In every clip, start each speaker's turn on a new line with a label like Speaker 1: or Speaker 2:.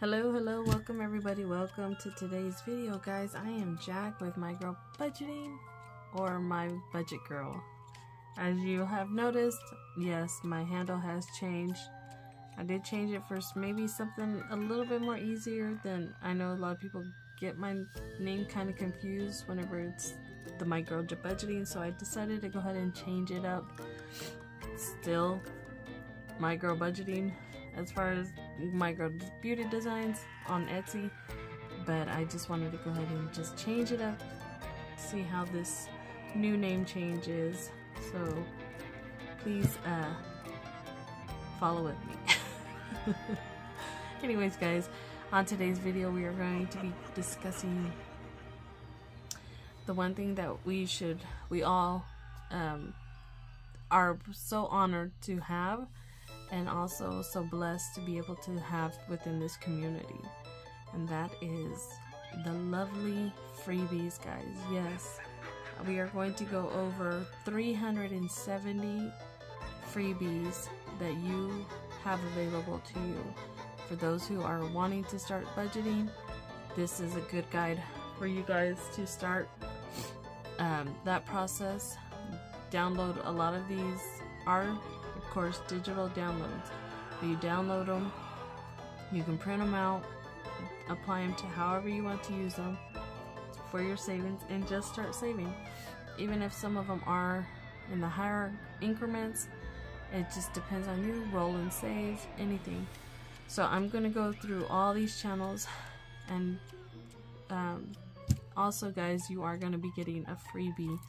Speaker 1: Hello, welcome everybody, welcome to today's video, guys. I am Jack with My Girl Budgeting, or My Budget Girl. As you have noticed, yes, my handle has changed. I did change it for maybe something a little bit more easier than, I know a lot of people get my name kind of confused whenever it's the My Girl Budgeting, so I decided to go ahead and change it up. Still My Girl Budgeting as far as My Girl Beauty Designs on Etsy, but I just wanted to go ahead and just change it up, see how this new name changes. So please follow with me. Anyways, guys, on today's video we are going to be discussing the one thing that we all are so honored to have, and also so blessed to be able to have within this community, and that is the lovely freebies, guys. Yes, we are going to go over 370 freebies that you have available to you. For those who are wanting to start budgeting, this is a good guide for you guys to start that process. Download a lot of these are, of course, digital downloads. You download them, you can print them out, apply them to however you want to use them for your savings, and just start saving. Even if some of them are in the higher increments, it just depends on you. Roll and save, anything. So I'm going to go through all these channels, and also, guys, you are going to be getting a freebie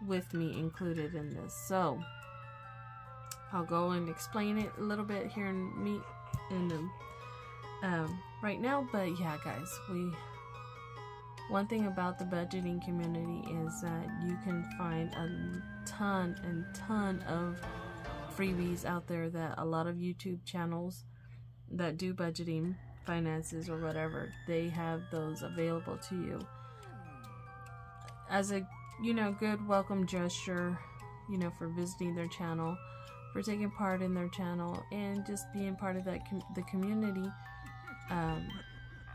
Speaker 1: with me included in this. So I'll go and explain it a little bit here right now. But yeah, guys, one thing about the budgeting community is that you can find a ton of freebies out there that a lot of YouTube channels that do budgeting, finances, or whatever, they have those available to you as a good welcome gesture, for visiting their channel, for taking part in their channel, and just being part of that the community.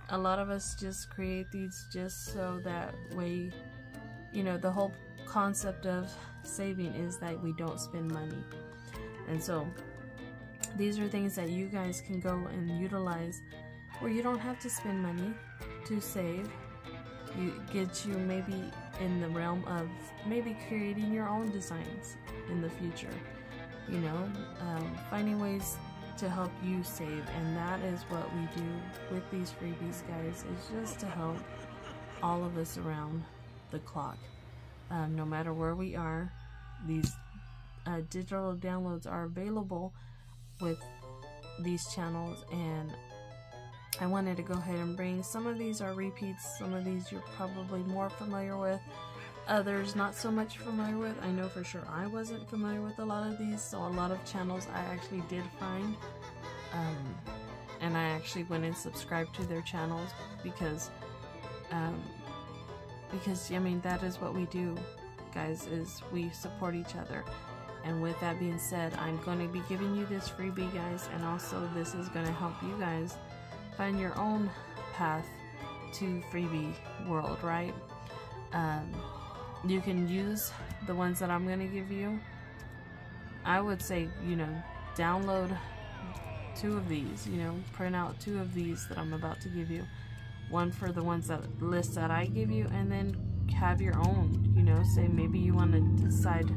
Speaker 1: A lot of us just create these just so that way, the whole concept of saving is that we don't spend money. And so these are things that you guys can go and utilize where you don't have to spend money to save. Get you maybe in the realm of maybe creating your own designs in the future, finding ways to help you save. And that is what we do with these freebies, guys, is just to help all of us around the clock. No matter where we are, these digital downloads are available with these channels, and I wanted to go ahead and bring some of these are repeats, some of these you're probably more familiar with, others not so much familiar with. I know for sure I wasn't familiar with a lot of these, so a lot of channels I actually did find, and I actually went and subscribed to their channels because I mean, that is what we do, guys, is we support each other. And with that being said, I'm going to be giving you this freebie, guys, and also this is going to help you guys find your own path to freebie world, right? You can use the ones that I'm going to give you. I would say, download 2 of these, print out 2 of these that I'm about to give you. One for the ones list that I give you, and then have your own, say maybe you want to decide,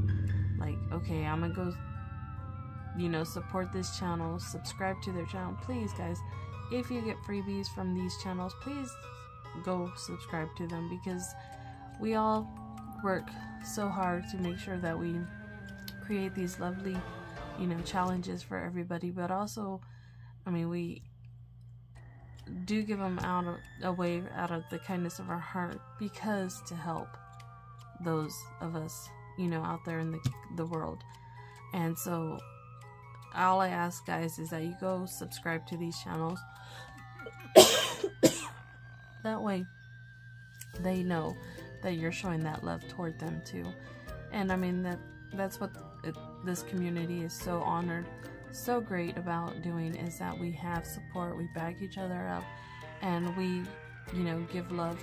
Speaker 1: like, okay, I'm gonna go, support this channel, subscribe to their channel. Please, guys, if you get freebies from these channels, please go subscribe to them, because we all work so hard to make sure that we create these lovely, challenges for everybody. But also, I mean, we do give them away out of the kindness of our heart, because to help those of us, out there in the world. And so all I ask, guys, is that you go subscribe to these channels. That way they know that you're showing that love toward them too. And I mean, that's what this community is so honored, so great about doing is that we have support, we back each other up, and we, you know, give love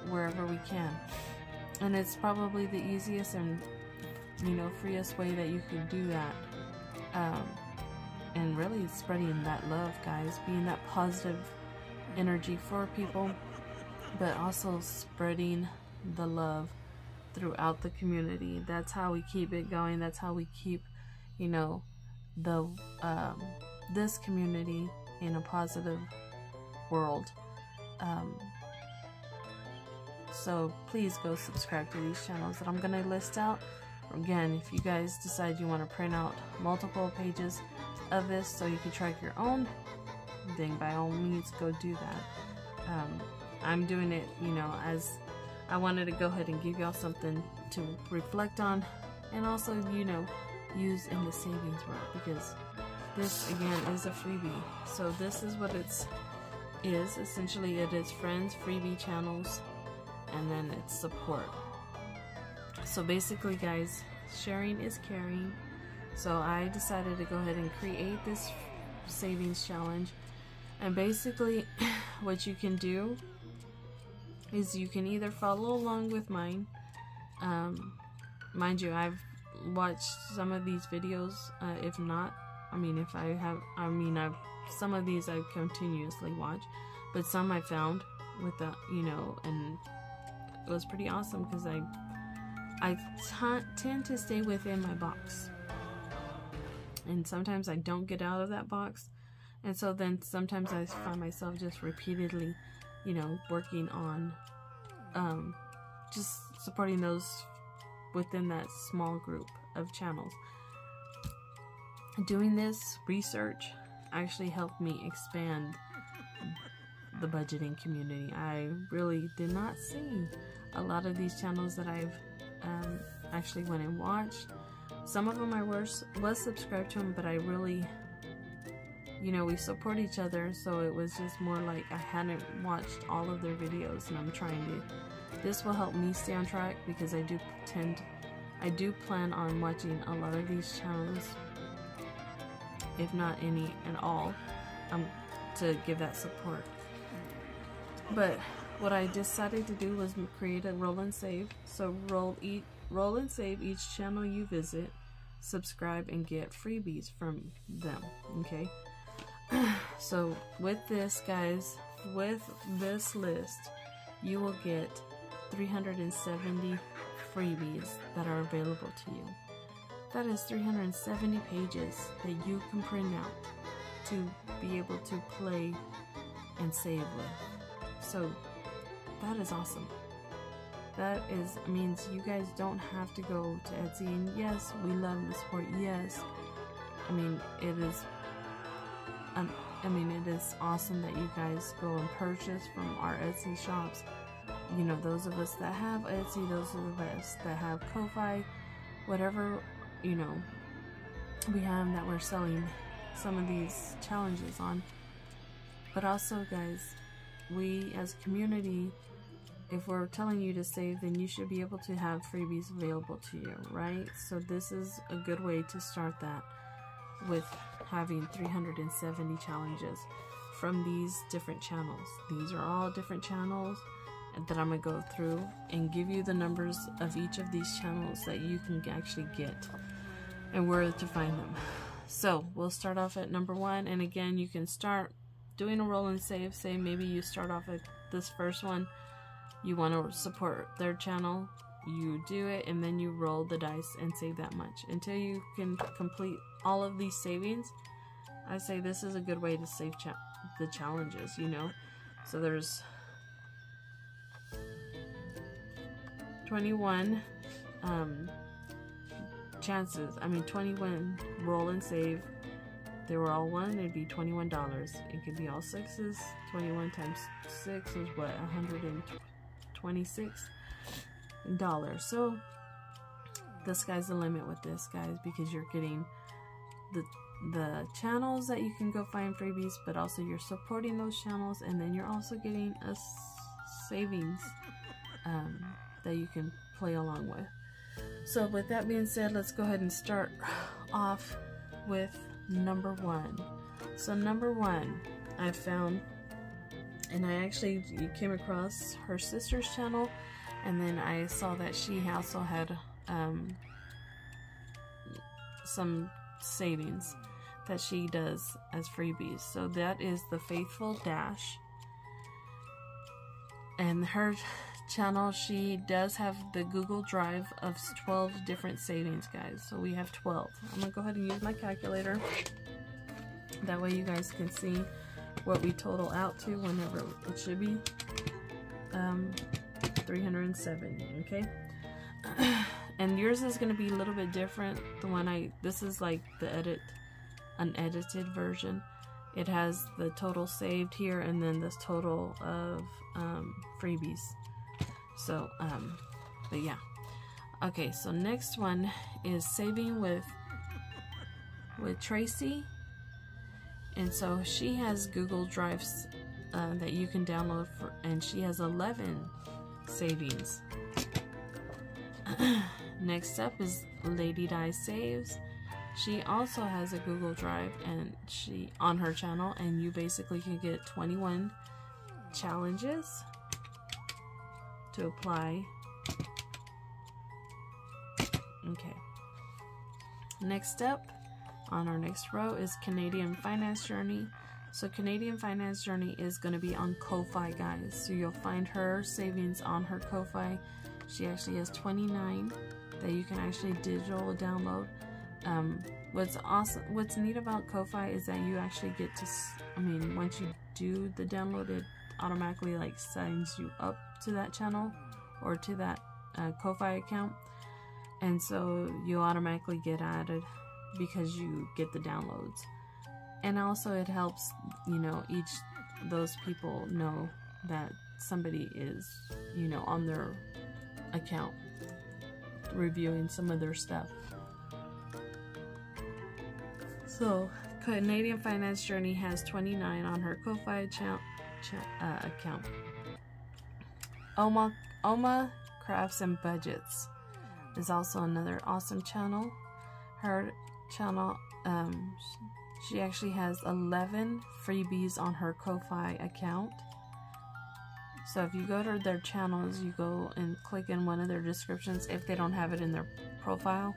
Speaker 1: wherever we can. And it's probably the easiest and, you know, freest way that you can do that. And really spreading that love, guys, being that positive energy for people, but also spreading the love throughout the community. That's how we keep it going. That's how we keep, you know, the this community in a positive world. So please go subscribe to these channels that I'm going to list out. Again, if you guys decide you want to print out multiple pages of this so you can track your own, then by all means go do that. I'm doing it, you know, as I wanted to go ahead and give y'all something to reflect on, and also, you know, use in the savings world, because this again is a freebie. So this is what it's is. Essentially it is friends, freebie channels, and then it's support. So basically, guys, sharing is caring. So I decided to go ahead and create this savings challenge. And basically what you can do is you can either follow along with mine. Mind you, I've watched some of these videos. If not, I mean, if I have, I mean, some of these I continuously watch, but some I found with the, you know, and it was pretty awesome because I tend to stay within my box, and sometimes I don't get out of that box, and so then sometimes I find myself just repeatedly, you know, working on just supporting those within that small group of channels. Doing this research actually helped me expand the budgeting community. I really did not see a lot of these channels that I've actually went and watched. Some of them I was subscribed to them, but I really, you know, we support each other, so it was just more like I hadn't watched all of their videos, and I'm trying to. This will help me stay on track, because I do plan on watching a lot of these channels, if not any and all, to give that support. But what I decided to do was create a roll and save. So roll and save each channel you visit, subscribe, and get freebies from them. Okay. So with this, guys, with this list, you will get 370 freebies that are available to you. That is 370 pages that you can print out to be able to play and save with. So that is awesome. That means you guys don't have to go to Etsy, and yes, we love the support. Yes, I mean, it is awesome that you guys go and purchase from our Etsy shops. You know, those of us that have Etsy, those are the best that have Ko-Fi, whatever, you know, we have that we're selling some of these challenges on. But also, guys, we as a community, if we're telling you to save, then you should be able to have freebies available to you, right? So this is a good way to start that, with having 370 challenges from these different channels. These are all different channels that I'm going to go through and give you the numbers of each of these channels that you can actually get and where to find them. So we'll start off at number 1, and again, you can start doing a roll and save. Say maybe you start off at this first one, you want to support their channel, you do it, and then you roll the dice and save that much until you can complete all of these savings. I say this is a good way to save the challenges, you know. So there's 21 chances. I mean, 21 roll and save. They were all one, it'd be $21. It could be all sixes. 21 times 6 is what, $126. So the sky's the limit with this, guys, because you're getting the channels that you can go find freebies, but also you're supporting those channels, and then you're also getting a savings that you can play along with. So with that being said, let's go ahead and start off with number 1. So number 1, I found, and I actually came across her sister's channel, and then I saw that she also had some savings that she does as freebies. So that is the Faithful Dash, and her channel, she does have the Google Drive of 12 different savings, guys. So we have 12. I'm gonna go ahead and use my calculator, that way you guys can see what we total out to whenever it should be. 370, okay. And yours is going to be a little bit different. The one this is like the unedited version. It has the total saved here, and then this total of freebies. So but yeah, okay, so next one is saving with Tracy. And so she has Google Drives that you can download and she has 11 savings. Next up is Lady Di Saves. She also has a Google Drive, and she on her channel, and you basically can get 21 challenges to apply. Okay. Next up on our next row is Canadian Finance Journey. So Canadian Finance Journey is going to be on Ko-Fi, guys. So you'll find her savings on her Ko-Fi. She actually has 29 that you can actually digital download. What's neat about Ko-Fi is that you actually get to, once you do the download, it automatically like signs you up to that channel or to that Ko-Fi account, and so you automatically get added because you get the downloads. And also it helps, each those people know that somebody is, on their account reviewing some of their stuff. Canadian Finance Journey has 29 on her Ko-Fi account. Oma Crafts and Budgets is also another awesome channel. Her channel, she actually has 11 freebies on her Ko-Fi account. So if you go to their channels, you go and click in one of their descriptions. If they don't have it in their profile,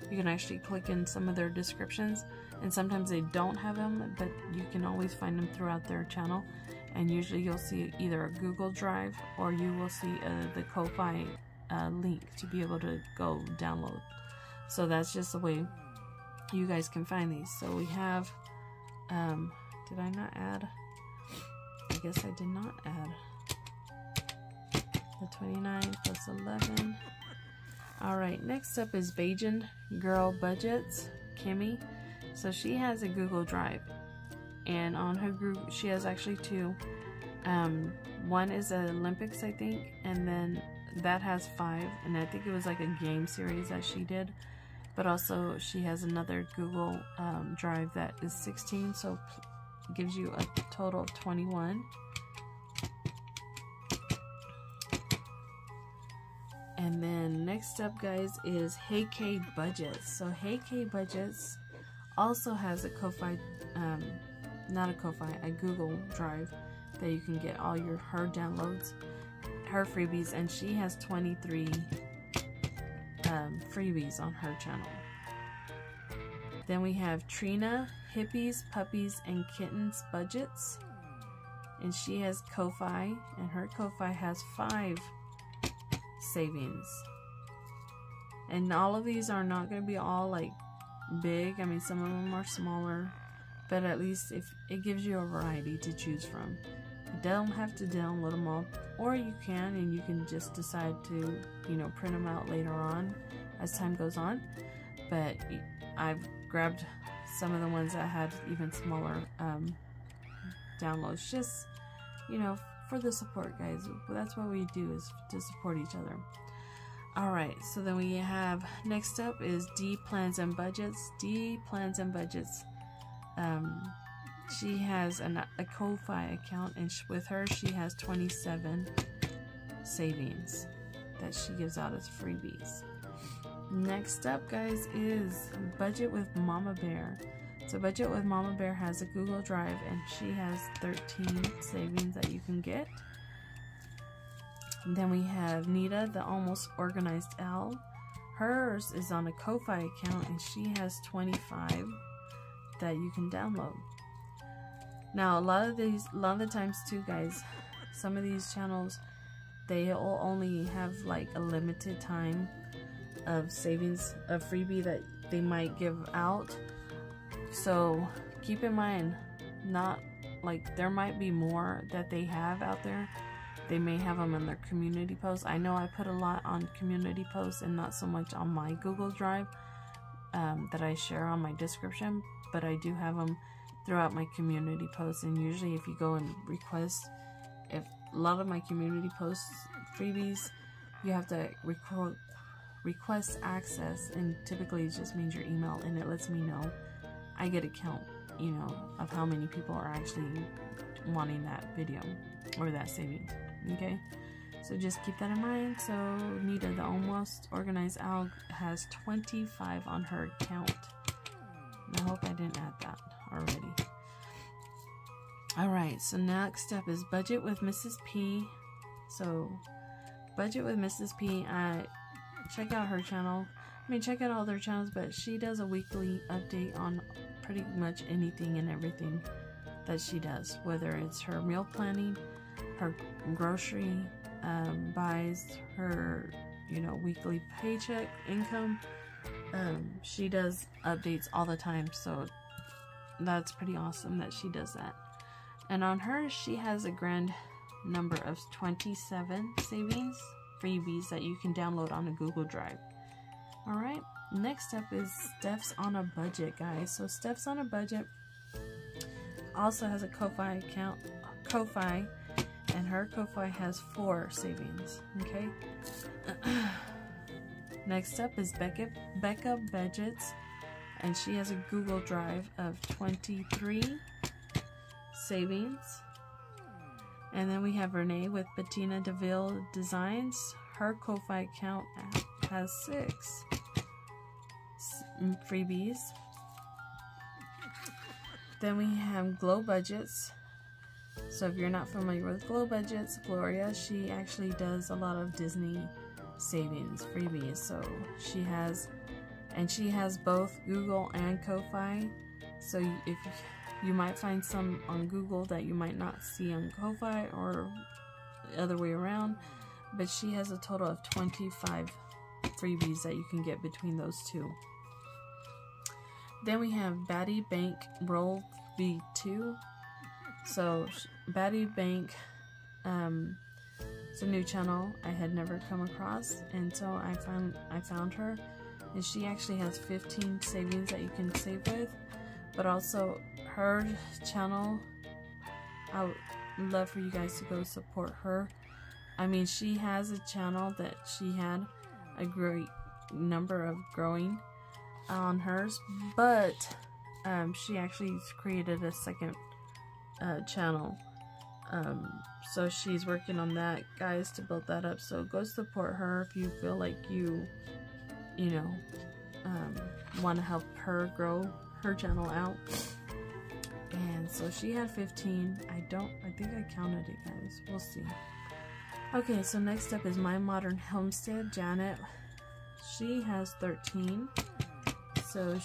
Speaker 1: you can actually click in some of their descriptions, and sometimes they don't have them, but you can always find them throughout their channel. And usually you'll see either a Google Drive or you will see the Ko-Fi link to be able to go download. So that's just the way you guys can find these. So we have, did I not add? I guess I did not add the 29 plus 11. Alright, next up is Bajan Girl Budgets, Kimmy. So she has a Google Drive, and on her group she has actually 2. One is Olympics, I think, and then that has 5, and I think it was like a game series that she did. But also she has another Google Drive that is 16, so it gives you a total of 21. And then next up, guys, is Hey K Budgets. So Hey K Budgets also has a Ko-Fi, not a Ko-Fi, a Google Drive that you can get all her downloads, her freebies, and she has 23 freebies on her channel. Then we have Trina Hippies, Puppies, and Kittens Budgets, and she has Ko-Fi, and her Ko-Fi has 5 savings. And all of these are not going to be all like big. Some of them are smaller, but at least if it gives you a variety to choose from. You don't have to download them all, or you can, and you can just decide to, print them out later on as time goes on. But I've grabbed some of the ones that had even smaller downloads, just, for the support, guys. That's what we do, is to support each other. Alright, so then we have, next up is D Plans and Budgets. D Plans and Budgets. She has a Ko-Fi account, and with her she has 27 savings that she gives out as freebies. Next up, guys, is Budget with Mama Bear. So Budget with Mama Bear has a Google Drive, and she has 13 savings that you can get. And then we have Nita, the Almost Organized Owl. Hers is on a Ko-Fi account, and she has 25 that you can download. Now, a lot of the times too, guys, some of these channels, they'll only have like a limited time of savings of freebie that they might give out. So keep in mind, not like there might be more that they have out there. They may have them in their community posts. I know I put a lot on community posts and not so much on my Google Drive that I share on my description, but I do have them throughout my community posts. And usually if you go and request, if a lot of my community posts freebies, you have to request access, and typically it just means your email, and it lets me know. I get a count, you know, of how many people are actually wanting that video or that saving. Okay, so just keep that in mind. So Nita, the Almost Organized Owl, has 25 on her account. And I hope I didn't add that already. Alright, so next up is Budget with Mrs. P. So Budget with Mrs. P, check out her channel. I mean, check out all their channels, but she does a weekly update on pretty much anything and everything that she does, whether it's her meal planning, her grocery buys, her, you know, weekly paycheck income. She does updates all the time, so that's pretty awesome that she does that. And on her, she has a grand number of 27 savings freebies that you can download on a Google Drive. Alright, next up is Steph's on a Budget, guys. So Steph's on a Budget also has a Ko-Fi account, Ko-Fi, and her Ko-Fi has 4 savings. Okay. Next up is Becca Budgets, and she has a Google Drive of 23 savings. And then we have Renee with Bettina DeVille Designs. Her Ko-Fi account has 6 freebies. Then we have Glow Budgets. So if you're not familiar with Glow Budgets, Gloria, she actually does a lot of Disney savings freebies. So she has both Google and Ko-Fi. So if you might find some on Google that you might not see on Ko-Fi, or the other way around, but she has a total of 25 freebies that you can get between those two. Then we have Batty Bank Roll V2. So Batty Bank, it's a new channel I had never come across, and so I found her, and she actually has 15 savings that you can save with. But also her channel, I would love for you guys to go support her. I mean, she has a channel that she had a great number of growing on hers, but she actually created a second channel. So she's working on that, guys, to build that up. So go support her if you feel like you know, want to help her grow her channel out. And so she had 15. I think I counted it, guys. We'll see. Okay, so next up is My Modern Homestead, Janet. She has 13. So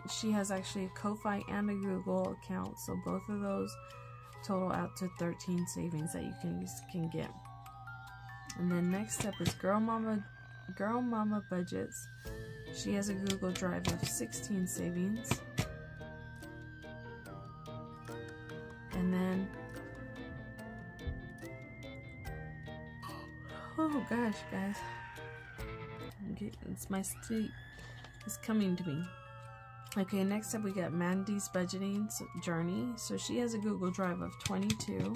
Speaker 1: she has actually a Ko-Fi and a Google account. So both of those total out to 13 savings that you can get. And then next up is Girl Mama Budgets. She has a Google Drive of 16 savings. And then, oh gosh, guys, it's my sleep. It's coming to me. Okay, next up we got Mandy's Budgeting Journey. So she has a Google Drive of 22.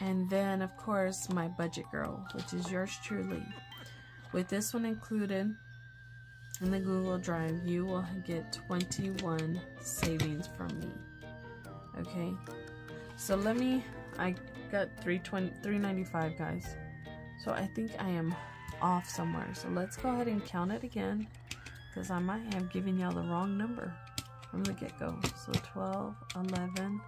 Speaker 1: And then, of course, my Budget Girl, which is yours truly. With this one included in the Google Drive, you will get 21 savings from me. Okay, so I got $395, guys. So I think I am off somewhere. So let's go ahead and count it again, because I might have given y'all the wrong number from the get-go. So 12, 11,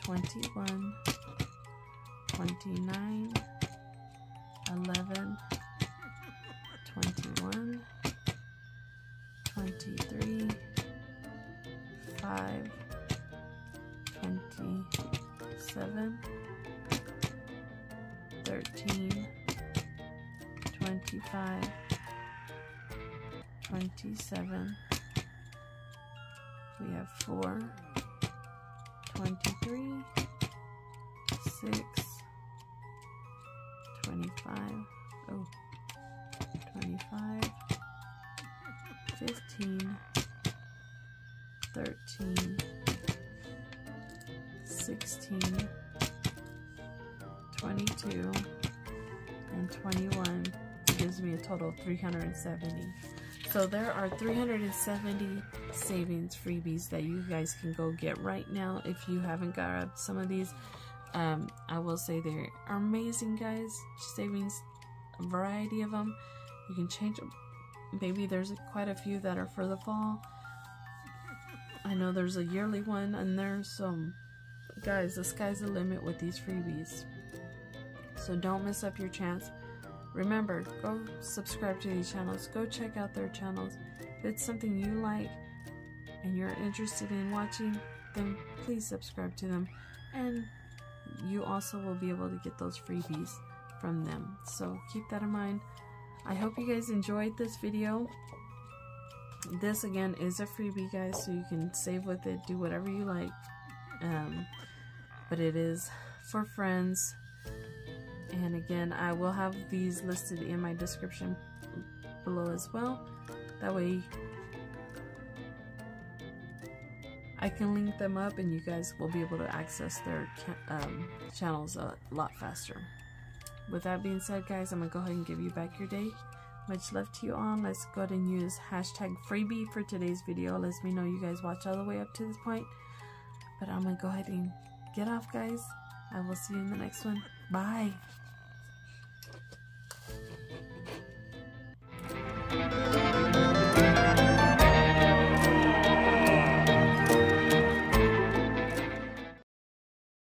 Speaker 1: 21, 29, 11, 21, 23, 5, 27, 13, 25, 27, we have 4, 23, 6, 25, 25, 15, 13, 16, 22, and 21. It gives me a total of 370. So there are 370 savings freebies that you guys can go get right now if you haven't grabbed some of these. I will say they are amazing, guys. Savings, a variety of them. You can change them. Maybe there's quite a few that are for the fall. I know there's a yearly one, and there's some. Guys, the sky's the limit with these freebies. So don't miss up your chance. Remember, go subscribe to these channels. Go check out their channels. If it's something you like and you're interested in watching, then please subscribe to them. And you also will be able to get those freebies from them. So keep that in mind. I hope you guys enjoyed this video. This again is a freebie, guys, so you can save with it, do whatever you like. But it is for friends. And again, I will have these listed in my description below as well. That way I can link them up and you guys will be able to access their channels a lot faster. With that being said, guys, I'm going to go ahead and give you back your day. Much love to you all. Let's go ahead and use hashtag freebie for today's video. Let me know you guys watch all the way up to this point. But I'm going to go ahead and get off, guys. I will see you in the next one. Bye.